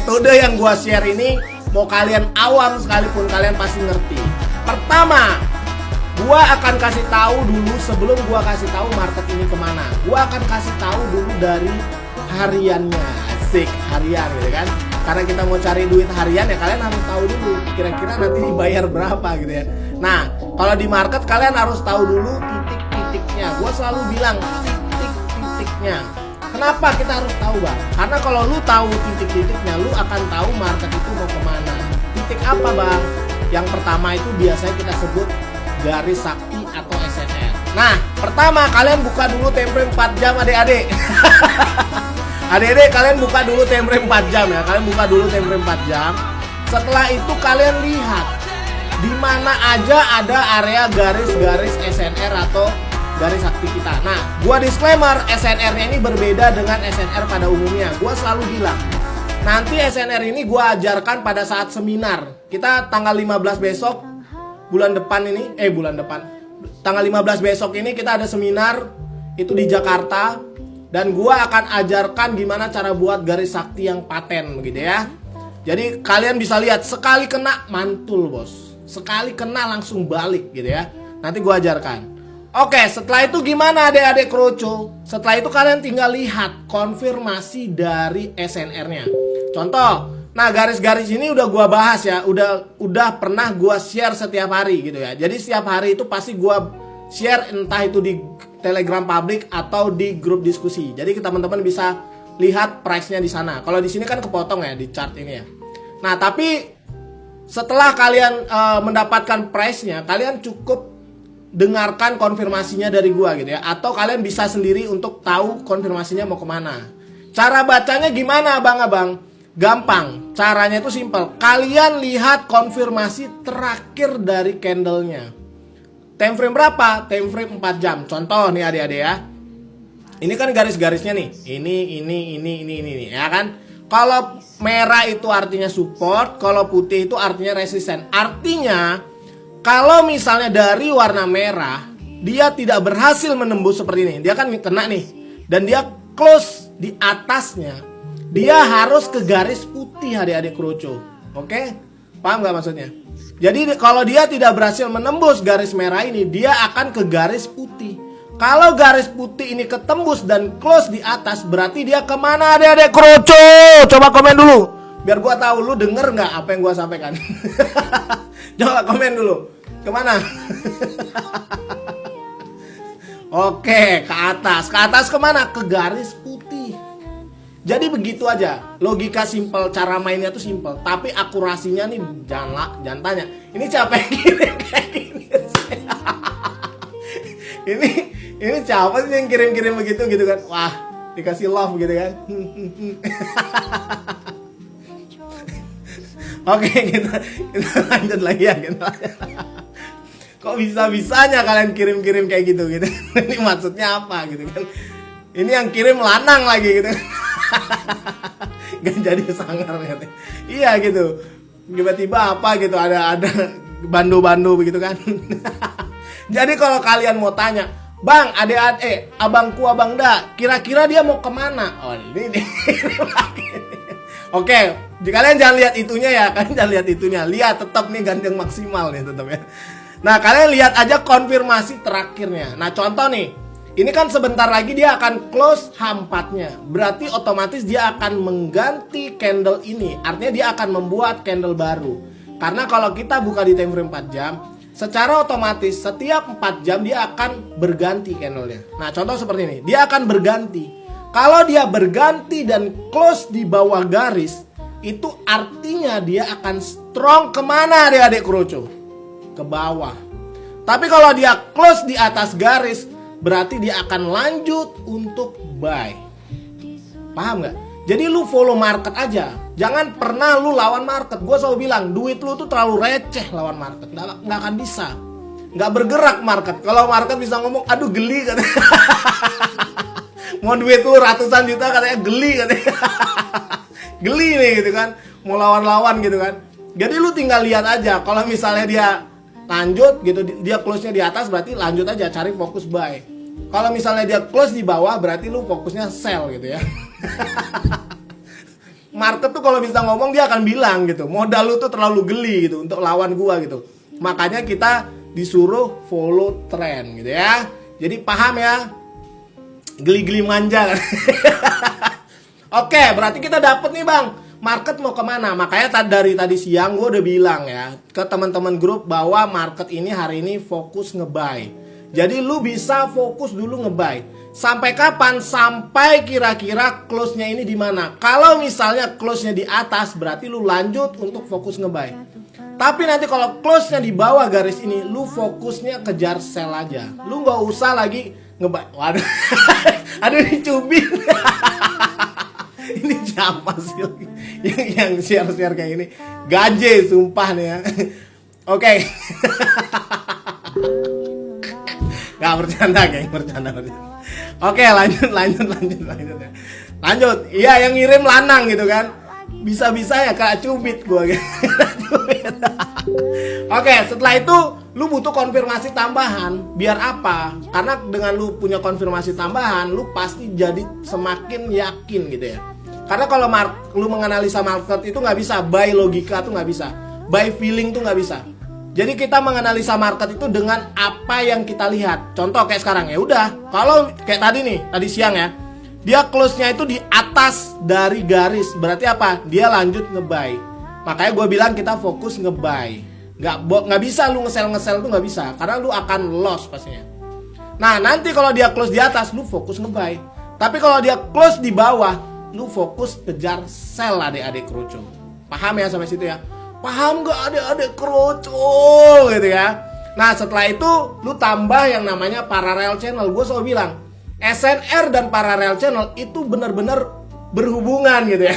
metode yang gua share ini mau kalian awam sekalipun kalian pasti ngerti. Pertama, gua akan kasih tahu dulu sebelum gua kasih tahu market ini kemana. Gua akan kasih tahu dulu dari hariannya, asik harian gitu kan. Karena kita mau cari duit harian ya kalian harus tahu dulu kira-kira nanti dibayar berapa gitu ya. Nah, kalau di market kalian harus tahu dulu titik-titiknya. Gua selalu bilang titik-titiknya. Kenapa kita harus tahu, Bang? Karena kalau lu tahu titik-titiknya, lu akan tahu market itu mau kemana. Titik apa, Bang? Yang pertama itu biasanya kita sebut garis sakti atau SNR. Nah, pertama kalian buka dulu time frame 4 jam adik-adik. Adik-adik kalian buka dulu time frame 4 jam ya. Kalian buka dulu time frame 4 jam. Setelah itu kalian lihat di mana aja ada area garis-garis SNR atau garis sakti kita. Nah, gua disclaimer, SNR-nya ini berbeda dengan SNR pada umumnya. Gua selalu bilang, nanti SNR ini gua ajarkan pada saat seminar. Kita tanggal 15 besok bulan depan ini, tanggal 15 besok ini kita ada seminar itu di Jakarta dan gua akan ajarkan gimana cara buat garis sakti yang paten begitu ya. Jadi kalian bisa lihat sekali kena mantul, Bos. Sekali kena langsung balik gitu ya. Nanti gua ajarkan. Oke, setelah itu gimana adik-adik kroco? Setelah itu kalian tinggal lihat konfirmasi dari SNR-nya. Contoh, nah garis-garis ini udah gua bahas ya, udah pernah gua share setiap hari gitu ya. Jadi setiap hari itu pasti gua share entah itu di Telegram publik atau di grup diskusi. Jadi teman-teman bisa lihat price-nya di sana. Kalau di sini kan kepotong ya di chart ini ya. Nah, tapi setelah kalian mendapatkan price-nya, kalian cukup dengarkan konfirmasinya dari gua gitu ya, atau kalian bisa sendiri untuk tahu konfirmasinya mau kemana. Cara bacanya gimana abang-abang? Gampang, caranya itu simple. Kalian lihat konfirmasi terakhir dari candlenya. Time frame berapa? Time frame 4 jam. Contoh nih adik-adik ya. Ini kan garis-garisnya nih. Ini ya kan? Kalau merah itu artinya support, kalau putih itu artinya resisten. Artinya kalau misalnya dari warna merah dia tidak berhasil menembus seperti ini, dia kan kena nih, dan dia close di atasnya, dia harus ke garis putih adik-adik kroco. Oke? Paham gak maksudnya? Jadi kalau dia tidak berhasil menembus garis merah ini, dia akan ke garis putih. Kalau garis putih ini ketembus dan close di atas, berarti dia kemana adik-adik kroco? Coba komen dulu, biar gua tahu lu denger nggak apa yang gua sampaikan. Coba komen dulu. Kemana? Oke, ke atas. Ke atas kemana? Ke garis putih. Jadi begitu aja. Logika simple, cara mainnya tuh simple. Tapi akurasinya nih jangan tanya. Ini siapa yang kirim kayak gini? Ini siapa sih yang kirim-kirim begitu gitu kan? Wah, dikasih love gitu kan? Oke, kita lanjut lagi ya kita. Kok bisa-bisanya kalian kirim-kirim kayak gitu gitu. Ini maksudnya apa gitu kan. Ini yang kirim lanang lagi gitu. Gak jadi sangar gitu. Iya gitu. Tiba-tiba apa gitu ada bando-bando begitu kan. Jadi kalau kalian mau tanya, Bang, abangku abangda, kira-kira dia mau kemana? Oh ini Oke, kalian jangan lihat itunya ya, kalian jangan lihat itunya. Lihat tetap nih ganteng maksimal nih tetap ya. Nah, kalian lihat aja konfirmasi terakhirnya. Nah, contoh nih. Ini kan sebentar lagi dia akan close H4-nya. Berarti otomatis dia akan mengganti candle ini. Artinya dia akan membuat candle baru. Karena kalau kita buka di time frame 4 jam, secara otomatis setiap 4 jam dia akan berganti candlenya. Nah, contoh seperti ini. Dia akan berganti. Kalau dia berganti dan close di bawah garis, itu artinya dia akan strong kemana adik-adik kroco? Ke bawah. Tapi kalau dia close di atas garis, berarti dia akan lanjut untuk buy. Paham gak? Jadi lu follow market aja. Jangan pernah lu lawan market. Gue selalu bilang, duit lu tuh terlalu receh lawan market. Gak akan bisa. Gak bergerak market. Kalau market bisa ngomong, aduh geli katanya. Mau duit lu ratusan juta katanya geli katanya. Geli nih gitu kan. Mau lawan-lawan gitu kan. Jadi lu tinggal lihat aja. Kalau misalnya dia lanjut gitu, dia close-nya di atas, berarti lanjut aja cari fokus buy. Kalau misalnya dia close di bawah, berarti lu fokusnya sell gitu ya. market tuh kalau bisa ngomong dia akan bilang gitu, modal lu tuh terlalu geli gitu untuk lawan gua gitu. Makanya kita disuruh follow trend gitu ya. Jadi paham ya, geli-geli manja. Oke, berarti kita dapet nih bang, market mau kemana. Makanya dari tadi siang gue udah bilang ya ke teman-teman grup bahwa market ini hari ini fokus nge-buy. Jadi lu bisa fokus dulu nge-buy. Sampai kapan? Sampai kira-kira close-nya ini di mana. Kalau misalnya close-nya di atas, berarti lu lanjut untuk fokus nge-buy. Tapi nanti kalau close-nya di bawah garis ini, lu fokusnya kejar sell aja. Lu nggak usah lagi nge-buy. Waduh, aduh dicubit. Ini siapa sih yang share-share kayak ini? Gaje sumpah nih ya. Oke. Gak bercanda geng, bercanda. Oke, lanjut ya. Lanjut. Iya, yang ngirim lanang gitu kan. Bisa-bisa ya Kak cubit gua gitu. Oke, setelah itu lu butuh konfirmasi tambahan. Biar apa? Karena dengan lu punya konfirmasi tambahan, lu pasti jadi semakin yakin gitu ya. Karena kalau lu menganalisa market itu nggak bisa, by logika tuh nggak bisa, by feeling tuh nggak bisa. Jadi kita menganalisa market itu dengan apa yang kita lihat. Contoh kayak sekarang ya udah, kalau kayak tadi siang ya, dia close-nya itu di atas dari garis, berarti apa? Dia lanjut nge-buy. Makanya gue bilang kita fokus nge-buy. Nggak bisa lu nge-sell tuh nggak bisa, karena lu akan loss pastinya. Nah nanti kalau dia close di atas, lu fokus nge-buy. Tapi kalau dia close di bawah, lu fokus kejar sell adik-adik kerucu. Paham ya sampai situ ya? Paham gak adik-adik kerucu gitu ya? Nah setelah itu lu tambah yang namanya parallel channel. Gue selalu bilang SNR dan parallel channel itu benar-benar berhubungan gitu ya.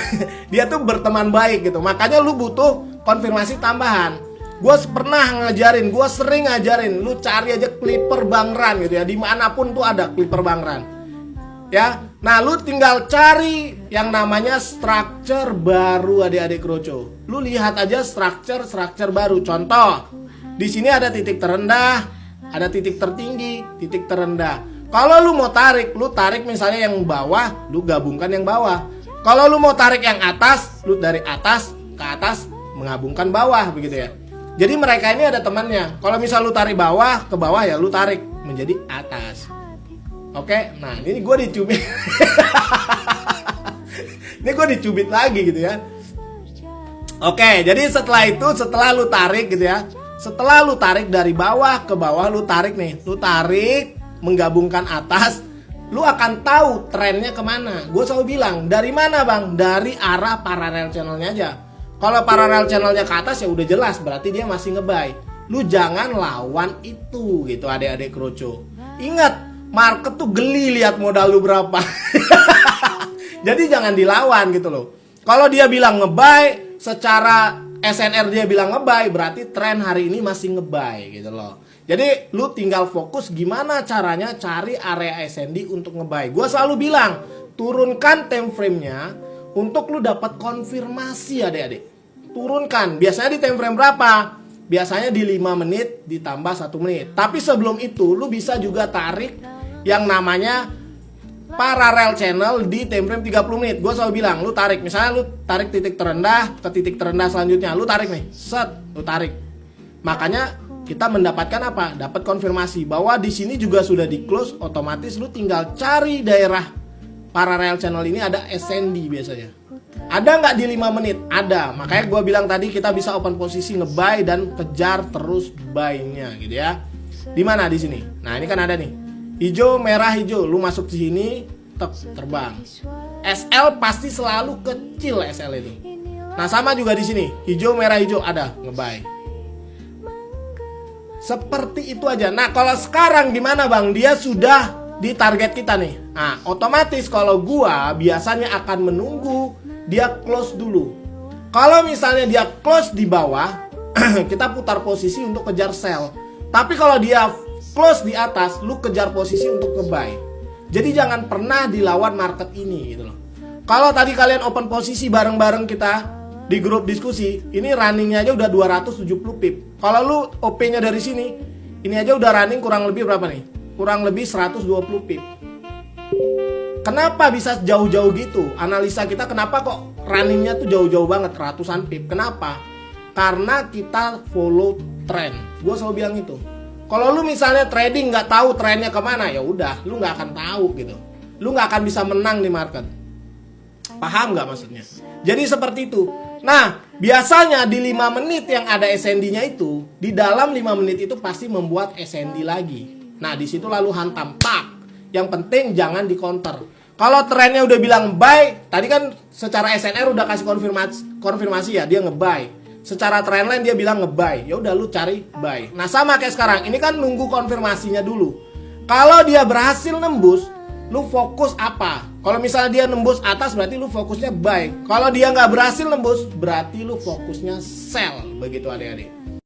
Dia tuh berteman baik gitu. Makanya lu butuh konfirmasi tambahan. Gue pernah ngajarin, gue sering ngajarin, lu cari aja Clipper Bang Ran gitu ya. Dimanapun tuh ada Clipper Bang Ran ya. Nah lu tinggal cari yang namanya structure baru adik-adik kroco. Lu lihat aja structure baru. Contoh, di sini ada titik terendah, ada titik tertinggi, titik terendah. Kalau lu mau tarik, lu tarik misalnya yang bawah, lu gabungkan yang bawah. Kalau lu mau tarik yang atas, lu dari atas ke atas menggabungkan bawah begitu ya. Jadi mereka ini ada temannya. Kalau misal lu tarik bawah ke bawah ya lu tarik menjadi atas. Oke, nah ini gue dicubit. Ini gue dicubit lagi gitu ya. Oke, jadi setelah itu, setelah lu tarik gitu ya, setelah lu tarik dari bawah ke bawah, lu tarik nih, lu tarik menggabungkan atas, lu akan tahu trennya kemana. Gue selalu bilang, dari mana bang? Dari arah parallel channelnya aja. Kalau parallel channelnya ke atas ya udah jelas, berarti dia masih nge-buy. Lu jangan lawan itu gitu adik-adik kroco. Ingat, market tuh geli lihat modal lu berapa. Jadi jangan dilawan gitu loh. Kalau dia bilang nge-buy, secara SNR dia bilang nge-buy, berarti tren hari ini masih nge-buy gitu loh. Jadi lu tinggal fokus gimana caranya cari area SND untuk nge-buy. Gua selalu bilang, turunkan time frame-nya untuk lu dapat konfirmasi adik-adik. Turunkan. Biasanya di time frame berapa? Biasanya di 5 menit ditambah 1 menit. Tapi sebelum itu lu bisa juga tarik yang namanya parallel channel di time frame 30 menit. Gue selalu bilang, lu tarik, misalnya lu tarik titik terendah ke titik terendah selanjutnya, lu tarik nih, set, lu tarik. Makanya kita mendapatkan apa? Dapat konfirmasi bahwa di sini juga sudah di close, otomatis lu tinggal cari daerah parallel channel ini ada SND biasanya. Ada nggak di 5 menit? Ada. Makanya gue bilang tadi kita bisa open posisi nge-buy dan kejar terus buy-nya gitu ya. Di mana di sini? Nah, ini kan ada nih. Hijau, merah, hijau. Lu masuk ke sini, terbang. SL pasti selalu kecil SL itu. Nah, sama juga di sini. Hijau, merah, hijau ada nge-buy. Seperti itu aja. Nah, kalau sekarang gimana, Bang? Dia sudah di target kita nih. Nah, otomatis kalau gua biasanya akan menunggu dia close dulu. Kalau misalnya dia close di bawah, kita putar posisi untuk kejar sell. Tapi kalau dia close di atas, lu kejar posisi untuk nge-buy. Jadi jangan pernah dilawan market ini gitu loh. Kalau tadi kalian open posisi bareng-bareng kita di grup diskusi, ini runningnya aja udah 270 pip. Kalau lu OP-nya dari sini, ini aja udah running kurang lebih berapa nih? Kurang lebih 120 pip. Kenapa bisa jauh-jauh gitu? Analisa kita kenapa kok runningnya tuh jauh-jauh banget, ratusan pip. Kenapa? Karena kita follow trend. Gue selalu bilang itu. Kalau lu misalnya trading nggak tahu trennya kemana, ya udah, lu nggak akan tahu gitu. Lu nggak akan bisa menang di market. Paham nggak maksudnya? Jadi seperti itu. Nah, biasanya di 5 menit yang ada SND-nya itu, di dalam 5 menit itu pasti membuat SND lagi. Nah, di situ lalu hantam, tak. Yang penting jangan di counter. Kalau trennya udah bilang buy, tadi kan secara SNR udah kasih konfirmasi ya, dia nge-buy. Secara trendline dia bilang nge-buy. Ya udah lu cari buy. Nah, sama kayak sekarang. Ini kan nunggu konfirmasinya dulu. Kalau dia berhasil nembus, lu fokus apa? Kalau misalnya dia nembus atas berarti lu fokusnya buy. Kalau dia nggak berhasil nembus, berarti lu fokusnya sell. Begitu adik-adik.